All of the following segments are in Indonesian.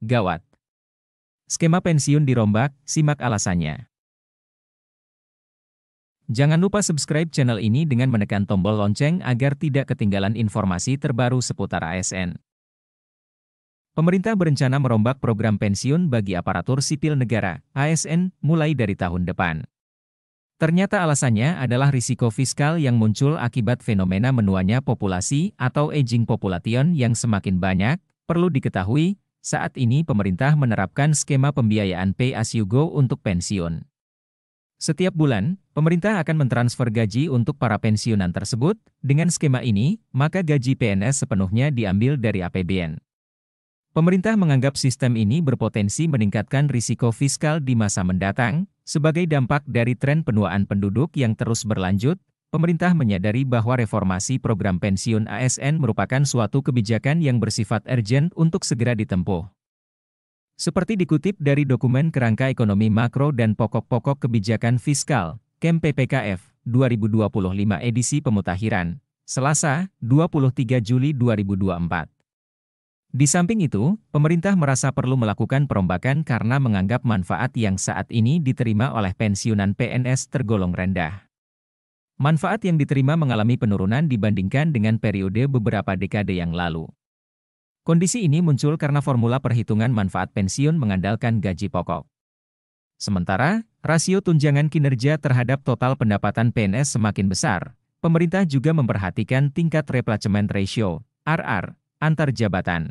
gawat. Skema pensiun dirombak, simak alasannya. Jangan lupa subscribe channel ini dengan menekan tombol lonceng agar tidak ketinggalan informasi terbaru seputar ASN. Pemerintah berencana merombak program pensiun bagi aparatur sipil negara, ASN, mulai dari tahun depan. Ternyata alasannya adalah risiko fiskal yang muncul akibat fenomena menuanya populasi atau aging population yang semakin banyak. Perlu diketahui, saat ini pemerintah menerapkan skema pembiayaan pay as you go untuk pensiun. Setiap bulan, pemerintah akan mentransfer gaji untuk para pensiunan tersebut. Dengan skema ini, maka gaji PNS sepenuhnya diambil dari APBN. Pemerintah menganggap sistem ini berpotensi meningkatkan risiko fiskal di masa mendatang. Sebagai dampak dari tren penuaan penduduk yang terus berlanjut, pemerintah menyadari bahwa reformasi program pensiun ASN merupakan suatu kebijakan yang bersifat urgent untuk segera ditempuh. Seperti dikutip dari dokumen Kerangka Ekonomi Makro dan Pokok-Pokok Kebijakan Fiskal, KEM PPKF, 2025 edisi pemutakhiran, Selasa, 23 Juli 2024. Di samping itu, pemerintah merasa perlu melakukan perombakan karena menganggap manfaat yang saat ini diterima oleh pensiunan PNS tergolong rendah. Manfaat yang diterima mengalami penurunan dibandingkan dengan periode beberapa dekade yang lalu. Kondisi ini muncul karena formula perhitungan manfaat pensiun mengandalkan gaji pokok. Sementara, rasio tunjangan kinerja terhadap total pendapatan PNS semakin besar. Pemerintah juga memperhatikan tingkat replacement ratio, RR, antar jabatan.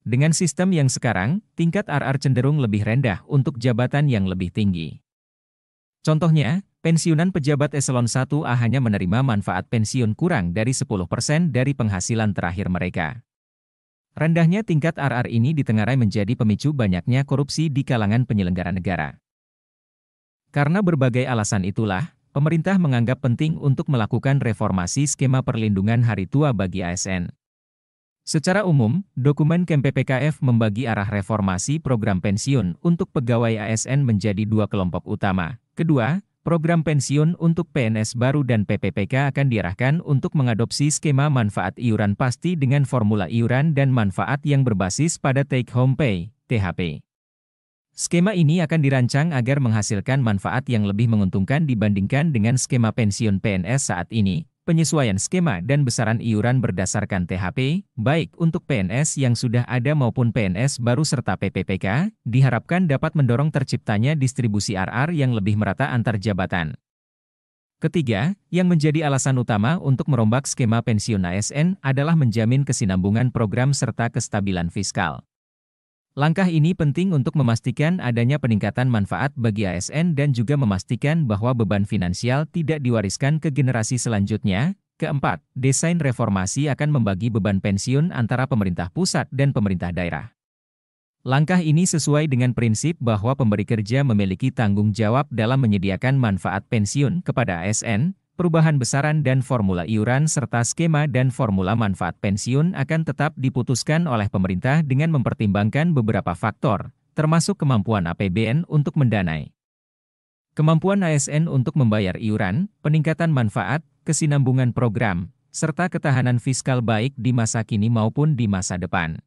Dengan sistem yang sekarang, tingkat RR cenderung lebih rendah untuk jabatan yang lebih tinggi. Contohnya, pensiunan pejabat eselon 1A hanya menerima manfaat pensiun kurang dari 10% dari penghasilan terakhir mereka. Rendahnya tingkat RR ini ditengarai menjadi pemicu banyaknya korupsi di kalangan penyelenggara negara. Karena berbagai alasan itulah, pemerintah menganggap penting untuk melakukan reformasi skema perlindungan hari tua bagi ASN. Secara umum, dokumen KEM PPKF membagi arah reformasi program pensiun untuk pegawai ASN menjadi dua kelompok utama. Kedua, program pensiun untuk PNS baru dan PPPK akan diarahkan untuk mengadopsi skema manfaat iuran pasti dengan formula iuran dan manfaat yang berbasis pada take home pay, THP. Skema ini akan dirancang agar menghasilkan manfaat yang lebih menguntungkan dibandingkan dengan skema pensiun PNS saat ini. Penyesuaian skema dan besaran iuran berdasarkan THP, baik untuk PNS yang sudah ada maupun PNS baru serta PPPK, diharapkan dapat mendorong terciptanya distribusi RR yang lebih merata antar jabatan. Ketiga, yang menjadi alasan utama untuk merombak skema pensiun ASN adalah menjamin kesinambungan program serta kestabilan fiskal. Langkah ini penting untuk memastikan adanya peningkatan manfaat bagi ASN dan juga memastikan bahwa beban finansial tidak diwariskan ke generasi selanjutnya. Keempat, desain reformasi akan membagi beban pensiun antara pemerintah pusat dan pemerintah daerah. Langkah ini sesuai dengan prinsip bahwa pemberi kerja memiliki tanggung jawab dalam menyediakan manfaat pensiun kepada ASN. Perubahan besaran dan formula iuran serta skema dan formula manfaat pensiun akan tetap diputuskan oleh pemerintah dengan mempertimbangkan beberapa faktor, termasuk kemampuan APBN untuk mendanai, kemampuan ASN untuk membayar iuran, peningkatan manfaat, kesinambungan program, serta ketahanan fiskal baik di masa kini maupun di masa depan.